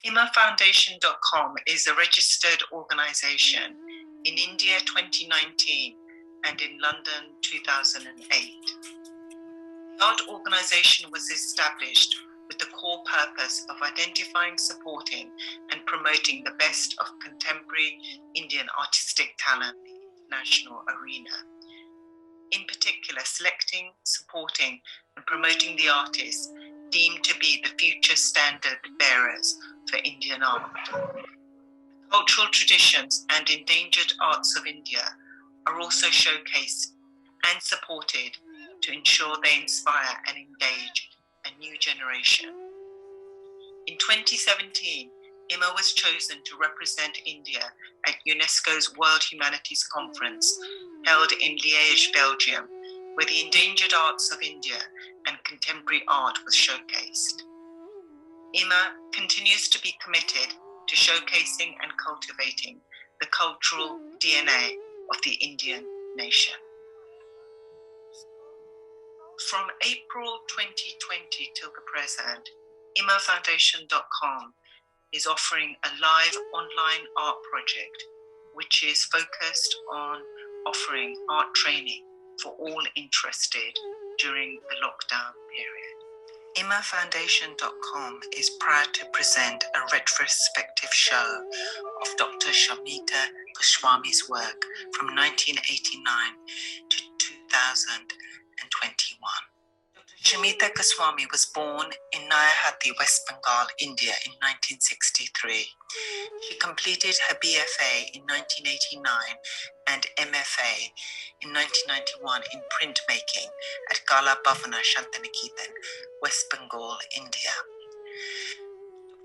imafoundation.com is a registered organization in India 2019 and in London 2008. The art organization was established with the core purpose of identifying, supporting, and promoting the best of contemporary Indian artistic talent in the international arena. In particular, selecting, supporting, and promoting the artists deemed to be the future standard bearers for Indian art. Cultural traditions and endangered arts of India are also showcased and supported to ensure they inspire and engage a new generation. In 2017, Ima was chosen to represent India at UNESCO's World Humanities Conference held in Liège, Belgium, where the endangered arts of India and contemporary art was showcased. Ima continues to be committed to showcasing and cultivating the cultural DNA of the Indian nation. From April 2020 till the present, imafoundation.com is offering a live online art project which is focused on offering art training for all interested during the lockdown period. imafoundation.com is proud to present a retrospective show of Dr. Shamita Goswami's work from 1989 to 2021. Shamita Goswami was born in Nayahati, West Bengal, India in 1963. She completed her BFA in 1989 and MFA in 1991 in printmaking at Kala-Bhawana, Sntiniketan, West Bengal, India.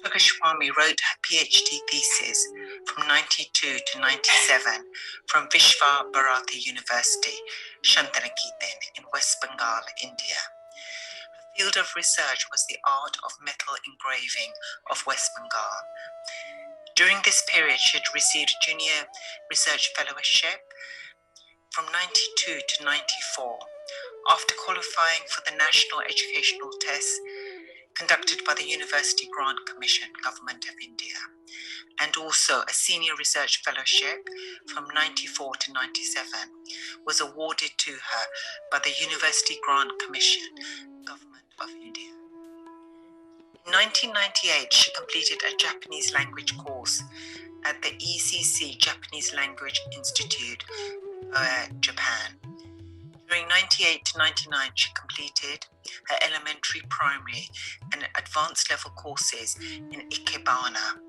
Dr. Goswami wrote her PhD thesis from 92 to 97 from Visva-Bharati University, Sntiniketan in West Bengal, India. Her field of research was the art of metal engraving of West Bengal. During this period, she had received a junior research fellowship from 92 to 94. After qualifying for the National Educational Tests conducted by the University Grant Commission, Government of India, and also a senior research fellowship from 94 to 97 was awarded to her by the University Grant Commission, Government of India. In 1998, she completed a Japanese language course at the ECC Japanese Language Institute, Japan. During 98 to 99, she completed her elementary, primary, and advanced level courses in Ikebana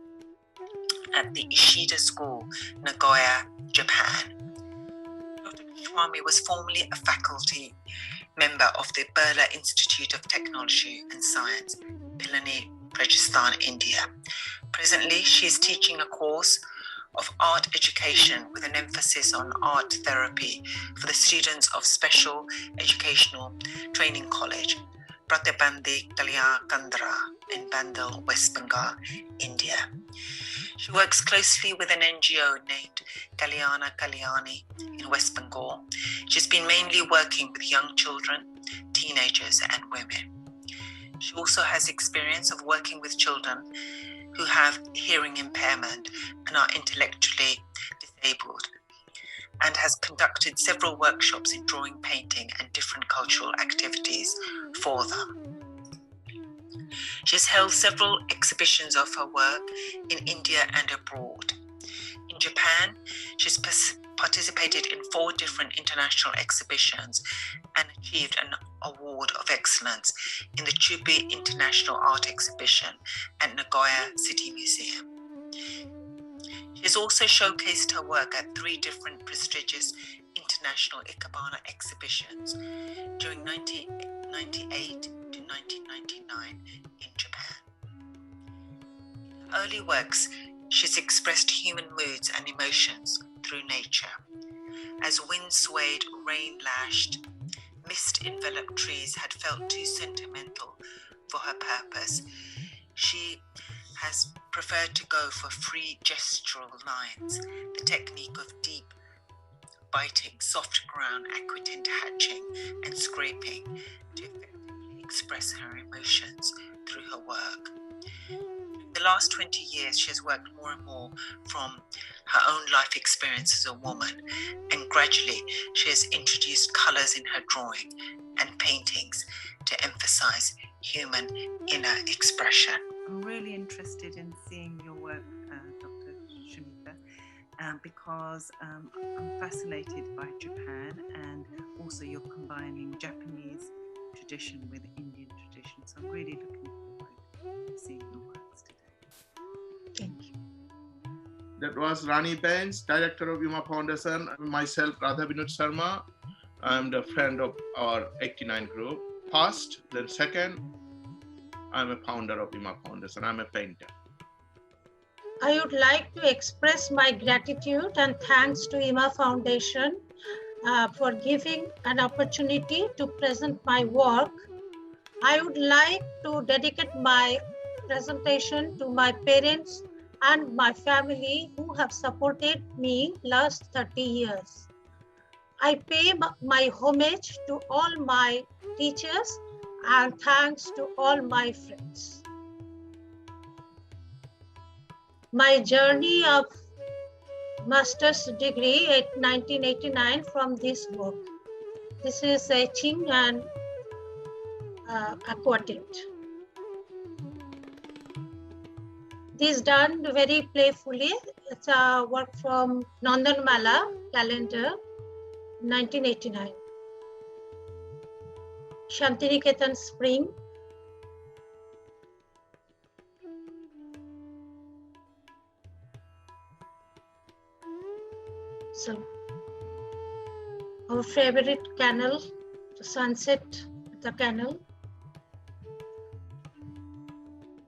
at the Ishida School, Nagoya, Japan. Dr. Goswami was formerly a faculty member of the Birla Institute of Technology and Science, Pilani, Rajasthan, India. Presently, she is teaching a course of art education with an emphasis on art therapy for the students of Special Educational Training College, Pratibandhi Kalyan Kandra in Bandel, West Bengal, India. She works closely with an NGO named Kalyana Kalyani in West Bengal. She's been mainly working with young children, teenagers, and women. She also has experience of working with children who have hearing impairment and are intellectually disabled, and has conducted several workshops in drawing, painting, and different cultural activities for them. She has held several exhibitions of her work in India and abroad. In Japan, she's participated in 4 different international exhibitions and achieved an award of excellence in the Chubi International Art Exhibition at Nagoya City Museum. She has also showcased her work at 3 different prestigious international Ikebana exhibitions during 1998 to 1999 in Japan. In her early works, she's expressed human moods and emotions through nature. As wind swayed, rain lashed, mist-enveloped trees had felt too sentimental for her purpose, she has preferred to go for free gestural lines, the technique of deep, biting, soft ground, aquatint hatching, and scraping to effectively express her emotions through her work. In the last 20 years, she has worked more and more from her own life experience as a woman, and gradually she has introduced colours in her drawing and paintings to emphasize human inner expression. I'm really interested in seeing your work, Dr. Shamita, because I'm fascinated by Japan, and also you're combining Japanese tradition with Indian tradition. So I'm really looking forward to seeing your works today. Thank you. That was Rani Benz, director of Ima Foundation. Myself, Radha Binod Sharma. I'm the friend of our 89 group. First, then second, I'm a founder of Ima Foundation. I'm a painter. I would like to express my gratitude and thanks to Ima Foundation for giving an opportunity to present my work. I would like to dedicate my presentation to my parents and my family who have supported me last 30 years. I pay my homage to all my teachers and thanks to all my friends. My journey of master's degree at 1989 from this work. This is etching and aquatint. This is done very playfully. It's a work from Nandanmala calendar, 1989. Sntiniketan spring. So, our favorite canal, the sunset at the canal.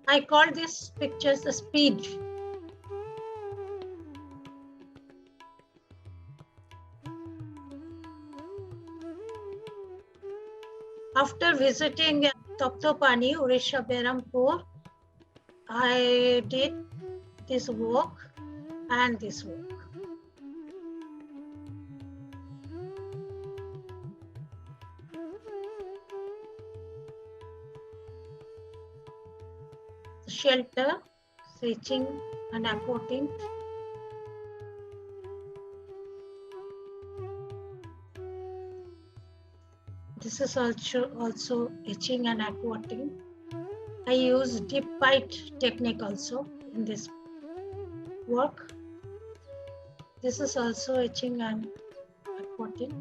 I call these pictures the speed. After visiting Taptopani, Odisha, Berhampur, I did this work and this work. Shelter, stitching and aquatint. This is also etching and aquatint. I use deep bite technique also in this work. This is also etching and aquatint.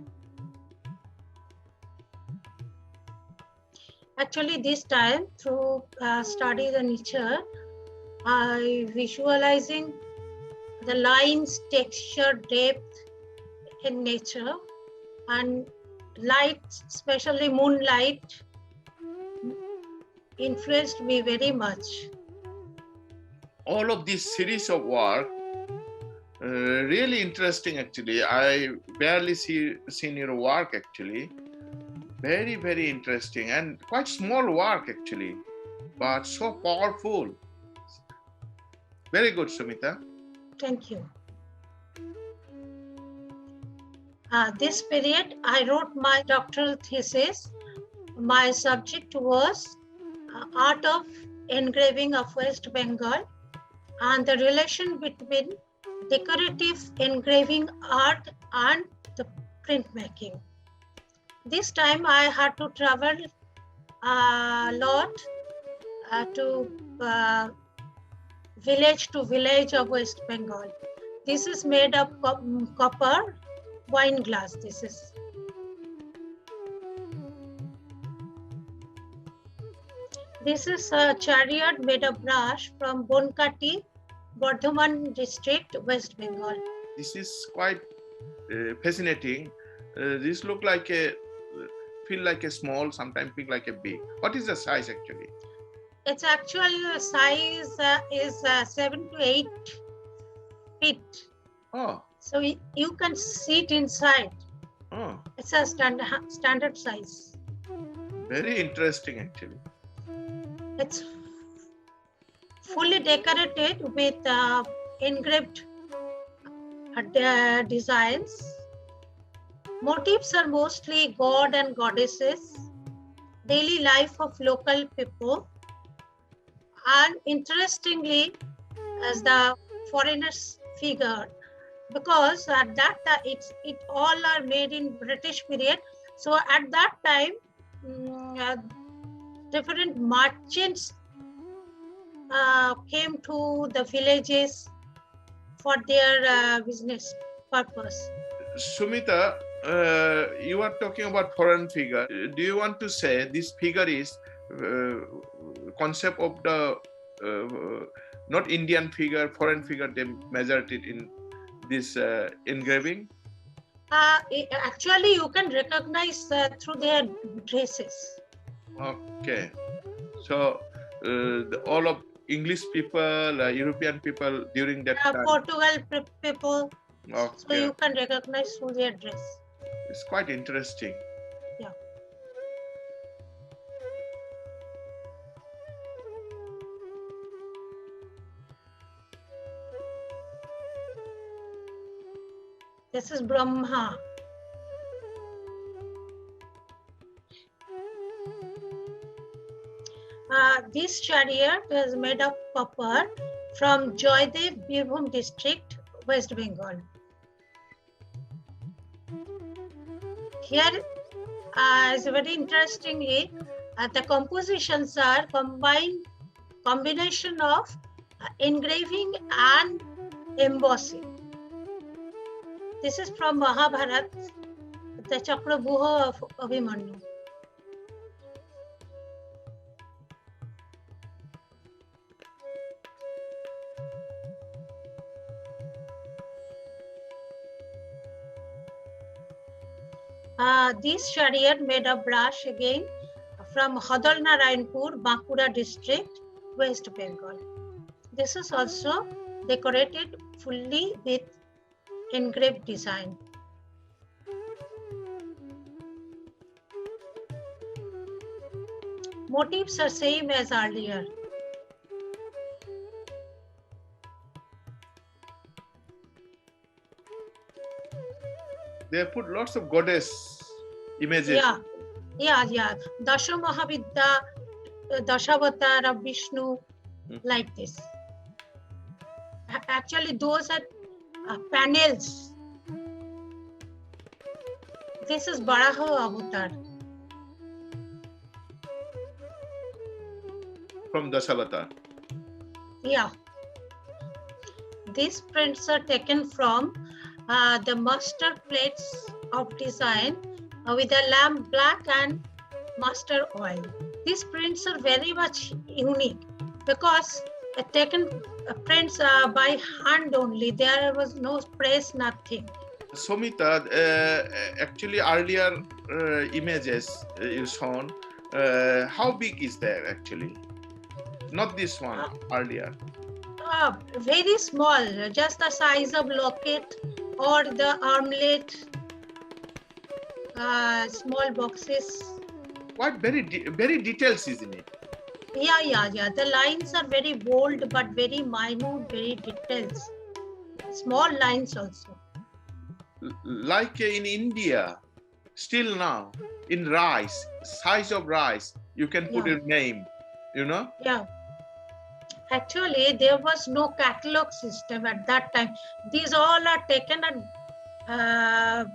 Actually, this time through study the nature, I visualizing the lines, texture, depth in nature, and light, especially moonlight, influenced me very much. All of this series of work, really interesting actually. I barely seen your work actually. Very, very interesting and quite small work actually, but so powerful. Very good, Shamita. Thank you. This period, I wrote my doctoral thesis. My subject was art of engraving of West Bengal and the relation between decorative engraving art and the printmaking. This time I had to travel a lot to village of West Bengal. This is made of copper wine glass. This is a chariot made of brass from Bonkati, Bardhaman district, West Bengal. This is quite fascinating. This feel like a small, sometimes feel like a big. What is the size actually? Its actual size is 7 to 8 feet. Oh. So you can see it inside. Oh. It's a standard size. Very interesting actually. It's fully decorated with engraved designs. Motifs are mostly god and goddesses, daily life of local people. And interestingly, as the foreigners figure, because at that time it all are made in British period. So at that time, different merchants came to the villages for their business purpose. Sumita, you are talking about foreign figure. Do you want to say this figure is concept of the not Indian figure, foreign figure? They measured it in this engraving. Actually, you can recognize through their dresses. Okay, so all of English people, European people during that time, Portugal people. okay. So you can recognize through their dress. It's quite interesting. Yeah. This is Brahma. This chariot is made of copper from Joydev, Birbhum district, West Bengal. Here is very interestingly, the compositions are combination of engraving and embossing. This is from Mahabharata, the Chakrabuha of Abhimanyu. This chariot made of brass again from Hadalnarayanpur, Bankura district, West Bengal. This is also decorated fully with engraved design. Motifs are same as earlier. They put lots of goddess images. Yeah. Dasha Mahavidya, Dashavatara of Vishnu, like this. Actually, those are panels. This is Baraha Avatar. From Dashavatara. Yeah. These prints are taken from the master plates of design with a lamp black and mustard oil. These prints are very much unique because taken prints by hand only. There was no press, nothing. Sumita, actually earlier images you shown, how big is there actually? Not this one, earlier. Very small, just the size of locket or the armlet, small boxes. Quite very details, isn't it? Yeah. The lines are very bold, but very minute, very details. Small lines also. Like in India, still now, in rice, size of rice, you can put a name, you know? Yeah. Actually, there was no catalog system at that time. These all are taken at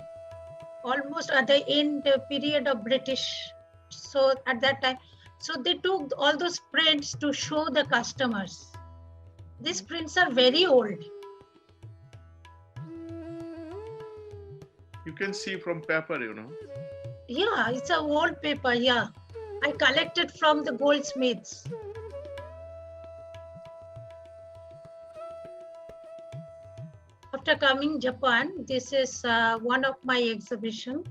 almost at the end period of British. So at that time, so they took all those prints to show the customers. These prints are very old. You can see from paper, you know. Yeah, it's a old paper, yeah. I collected from the goldsmiths. After coming Japan, this is one of my exhibition.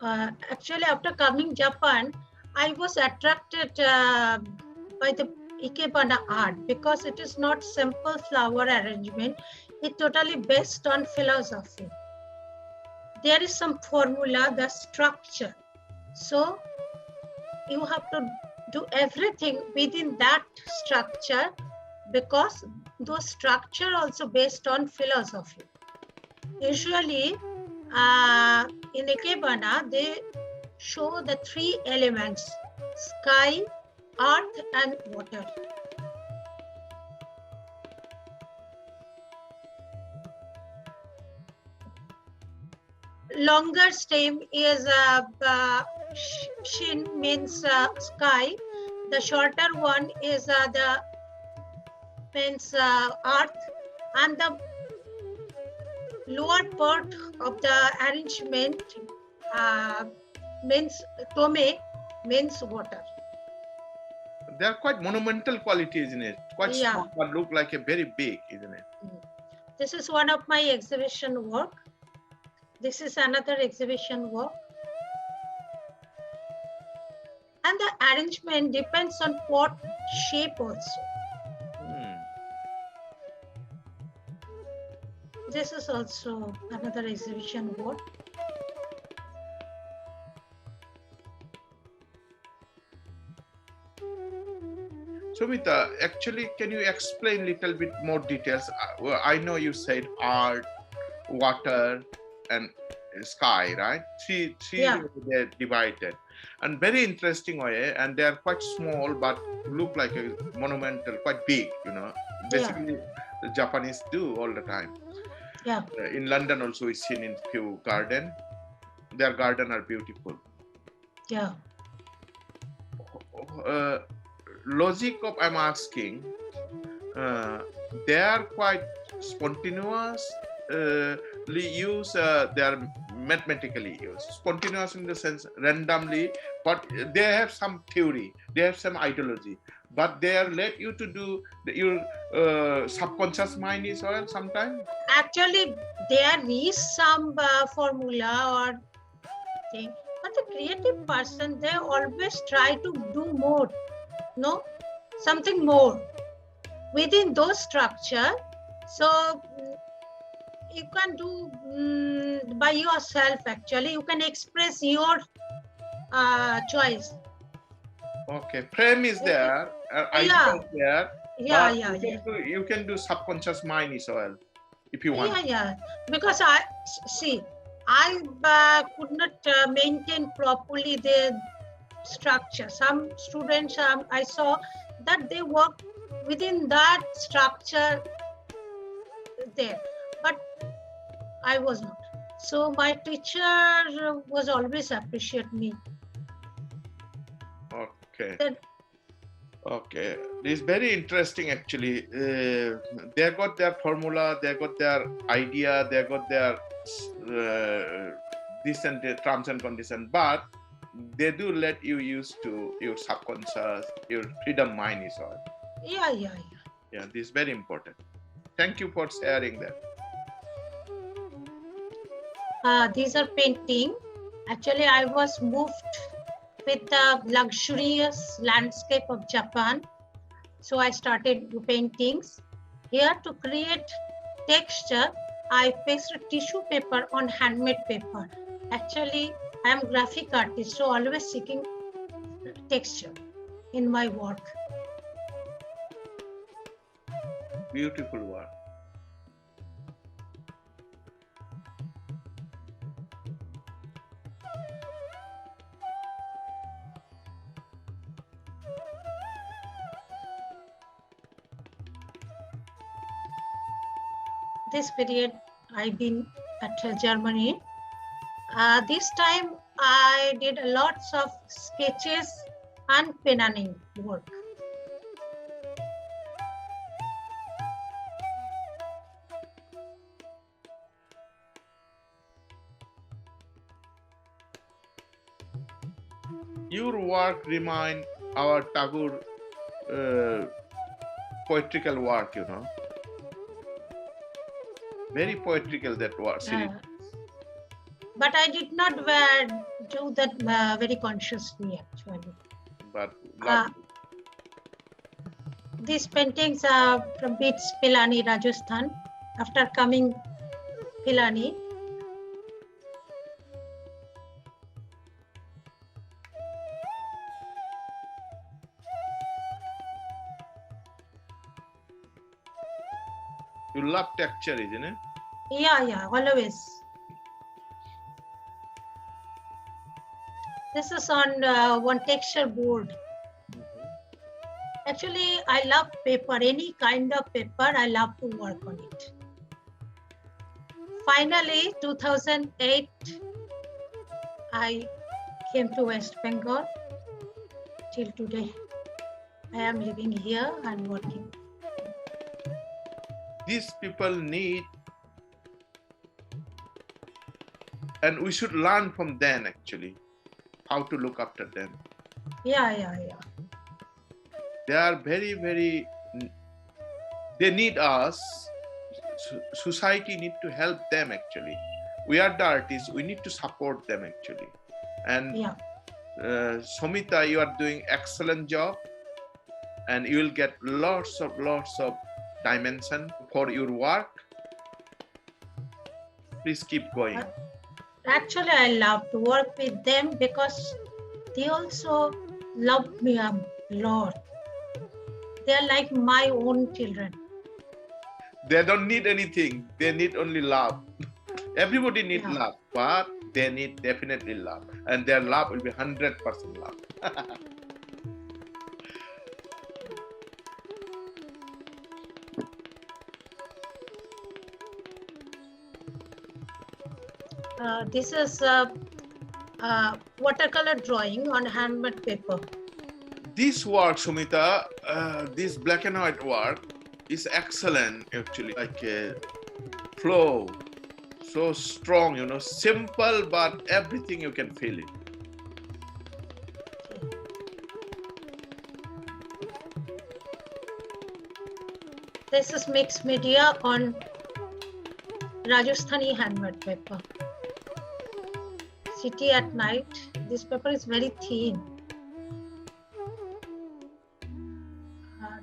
Actually, after coming Japan, I was attracted by the Ikebana art because it is not simple flower arrangement. It's totally based on philosophy. There is some formula, the structure. So you have to do everything within that structure because those structure also based on philosophy. Usually in Ikebana, they show the three elements, sky, earth and water. Longer stem is shin, means sky. The shorter one is the means earth, and the lower part of the arrangement means tome, means water. They are quite monumental quality, isn't it? Quite small, but look like a very big, isn't it? This is one of my exhibition work. This is another exhibition work. And the arrangement depends on pot shape also. This is also another exhibition work. Shamita, actually, can you explain a little bit more details? I know you said art, water, and sky, right? Three they're divided. And very interesting way, and they are quite small, but look like a monumental, quite big, you know. Basically, the Japanese do all the time. Yeah. In London also, we've seen in few garden. Their garden are beautiful. Yeah. Logic of I'm asking, they are quite spontaneous. Use they are mathematically used. Spontaneous in the sense randomly, but they have some theory, they have some ideology, but they are let you to do your subconscious mind is well sometimes. Actually, there is some formula or thing, but the creative person, they always try to do more, no, something more within those structure. So you can do by yourself. Actually, you can express your choice. Okay, frame is there, idea is there. You can do subconscious mind as well if you want. Because I could not maintain properly the structure. Some students I saw that they work within that structure there, but I was not. So my teacher was always appreciate me. Okay. Okay, this is very interesting actually. They got their formula, they got their idea, they got their this and the terms and conditions, but they do let you use to your subconscious, your freedom mind is all. Yeah, this is very important. Thank you for sharing that. These are painting. Actually, I was moved with the luxurious landscape of Japan. So I started paintings. Here to create texture, I pasted tissue paper on handmade paper. Actually, I am graphic artist, so always seeking texture in my work. Beautiful work. This period I've been at Germany. This time I did lots of sketches and penning work. Your work remind our Tagore poetical work, you know. Very poetical that was. But I did not do that very consciously actually. But these paintings are from Beats Pilani, Rajasthan. After coming Pilani, you love texture, isn't it? Yeah, always. This is on one texture board. Actually, I love paper, any kind of paper, I love to work on it. Finally, 2008, I came to West Bengal. Till today, I am living here and working. These people need, and we should learn from them actually, how to look after them. Yeah. They are very, they need us. Society need to help them actually. We are the artists, we need to support them actually. And yeah. Shamita, you are doing excellent job, and you will get lots of dimension for your work. Please keep going. Actually, I love to work with them because they also love me a lot. They are like my own children. They don't need anything. They need only love. Everybody needs love, but they need definitely love. And their love will be 100% love. This is watercolor drawing on handmade paper. This work, Shamita, this black and white work is excellent actually. Like a flow, so strong, you know, simple, but everything you can feel it. This is mixed media on Rajasthani handmade paper. City at night. This paper is very thin.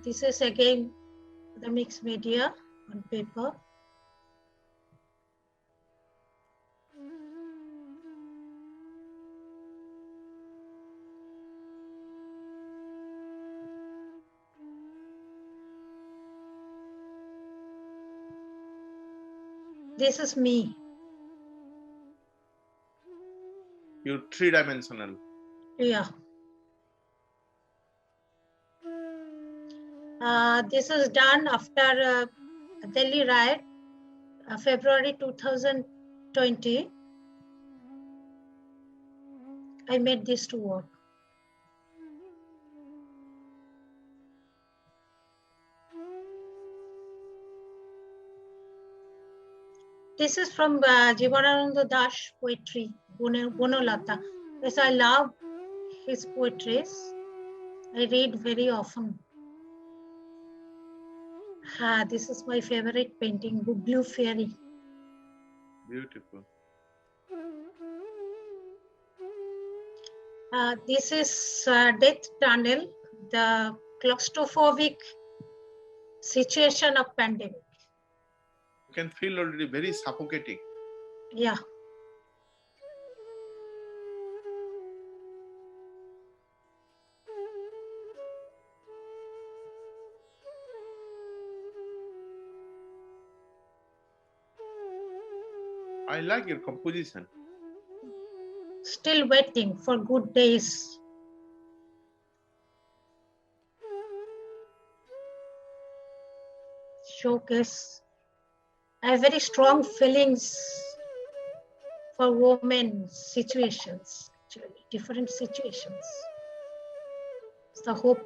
This is again the mixed media on paper. This is me. You're three-dimensional. Yeah. This is done after Delhi riot, February 2020. I made this to work. This is from Jivanananda Das poetry, Bonolata. Yes, I love his poetries. I read very often. This is my favorite painting, Blue Fairy. Beautiful. This is Death Tunnel, the claustrophobic situation of pandemic. You can feel already very suffocating. Yeah. I like your composition. Still waiting for good days. Showcase. I have very strong feelings for women situations, actually, different situations. It's the hope.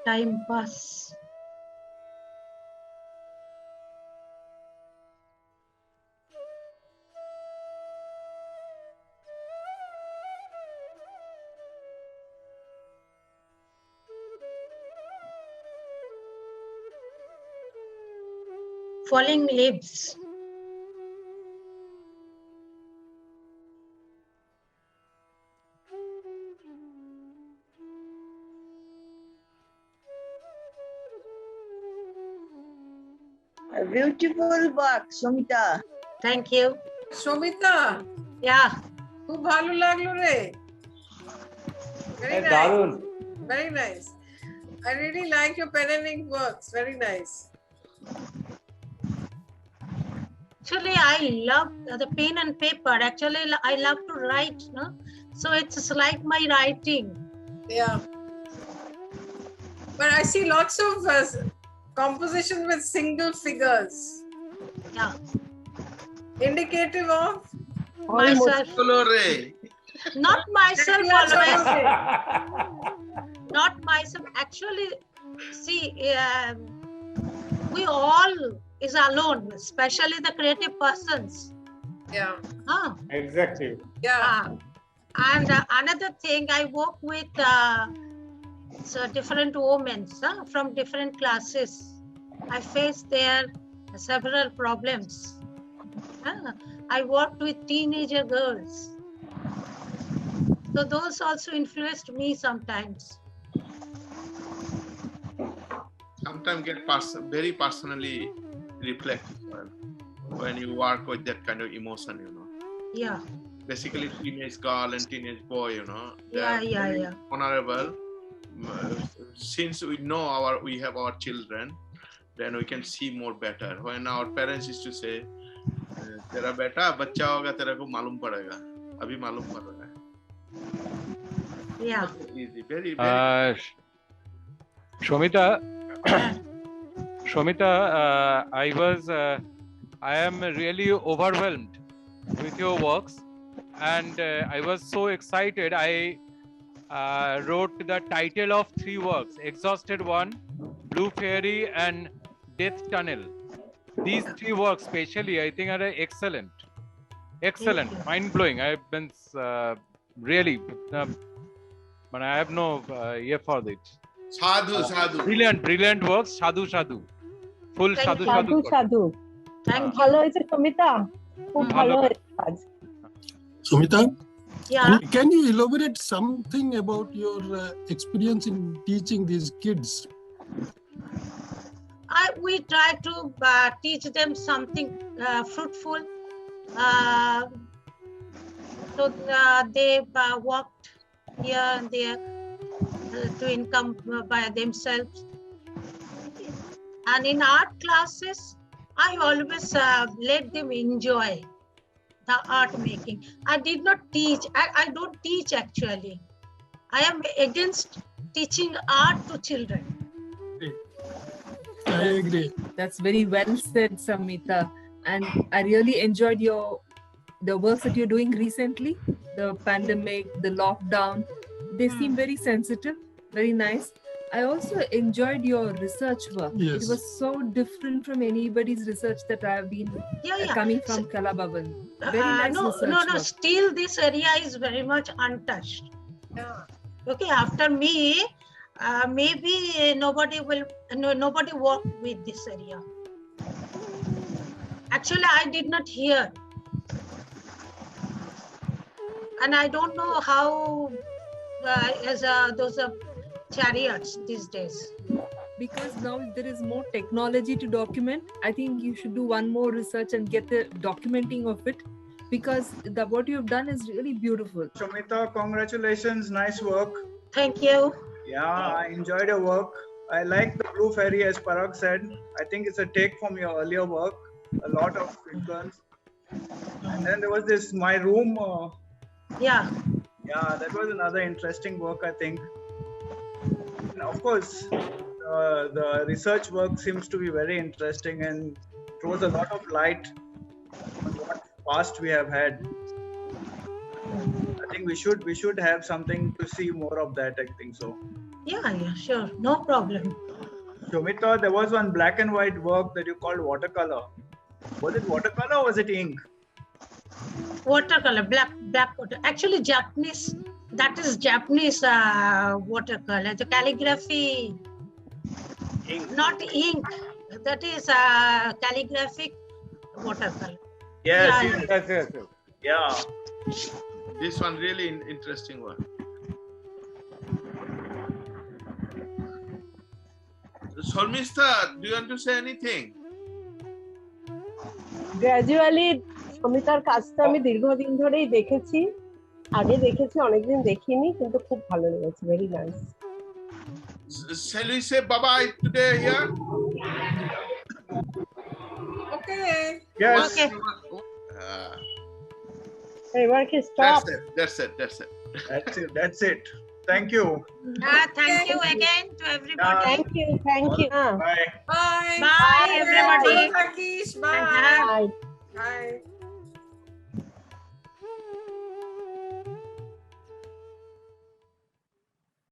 Time pass. Falling leaves. A beautiful work, Shamita. Thank you. Shamita, Yeah. খুব ভালো লাগলো রে. Very nice. দারুণ. Very nice. I really like your pen and ink works. Very nice. Actually, I love the pen and paper. Actually, I love to write. No? So it's like my writing. Yeah. But I see lots of composition with single figures. Yeah. Indicative of? Myself. Colore. Not myself That's always. okay. Not myself. Actually, see, we all is alone, especially the creative persons. Yeah. Exactly. Yeah. And another thing, I work with so different women from different classes. I face their several problems. I worked with teenager girls. So those also influenced me sometimes. Sometimes get very personally reflective when you work with that kind of emotion, you know. Yeah. Basically, teenage girl and teenage boy, you know. Yeah. Honorable. Since we know we have our children, then we can see more better. When our parents used to say, "Tera beta, bachcha hoga, tera ko malum padega. Abhi malum pad raha hai." Yeah. Easy, very, very. Shamita, I am really overwhelmed with your works, and I was so excited. I wrote the title of 3 works: Exhausted One, Blue Fairy, and Death Tunnel. These 3 works, especially, I think, are excellent, mind-blowing. I've been really, but I have no ear for it. Sadhu. Brilliant works. Sadhu. Full sadhu. Sadhu. Thank you. ভালো হয়েছে সমিতা, খুব ভালো হয়েছে কাজ। Shamita, Yeah. can you elaborate something about your experience in teaching these kids? We try to teach them something fruitful. So they worked here and there to income by themselves. And in art classes, I always let them enjoy the art making. I did not teach. I don't teach actually. I am against teaching art to children. I agree. That's very well said, Samita. And I really enjoyed the works that you're doing recently. The pandemic, the lockdown. They seem very sensitive, very nice. I also enjoyed your research work. Yes. It was so different from anybody's research that I have been coming from Kala-Bhawana. Very nice research No. work. Still, this area is very much untouched. Yeah. Okay, after me, maybe nobody work with this area. Actually, I did not hear, and I don't know how those chariots these days. Because now there is more technology to document. I think you should do one more research and get the documenting of it, because what you've done is really beautiful. Shamita, congratulations, nice work. Thank you. Yeah, I enjoyed your work. I like the Blue Fairy, as Parag said. I think it's a take from your earlier work, a lot of influence. And then there was this My Room. Yeah, that was another interesting work, I think. And of course, the research work seems to be very interesting and throws a lot of light on what past we have had. I think we should have something to see more of that. I think so. Yeah, sure, no problem. Shamita, there was one black and white work that you called watercolor. Was it watercolor or was it ink? Watercolor, black water. Actually, Japanese. That is Japanese watercolor. The calligraphy. Ink. Not ink. That is calligraphic watercolor. Yes. Yes. Yeah. This one really interesting one. Sharmista, do you want to say anything? Gradually সমিতার কাজটা আমি দীর্ঘদিন ধরেই দেখেছি, আগে দেখেছি, অনেকদিন দেখিনি, কিন্তু খুব ভালো লেগেছে। Very nice. Shall we say bye-bye today here? Okay. Yes. Okay. Hey, work is stopped. That's it. That's it. Thank you. Thank you again to everybody. Thank you. Thank you. Bye. Bye. Bye, everybody. Bye, Rakesh. Bye. And have Bye. Bye.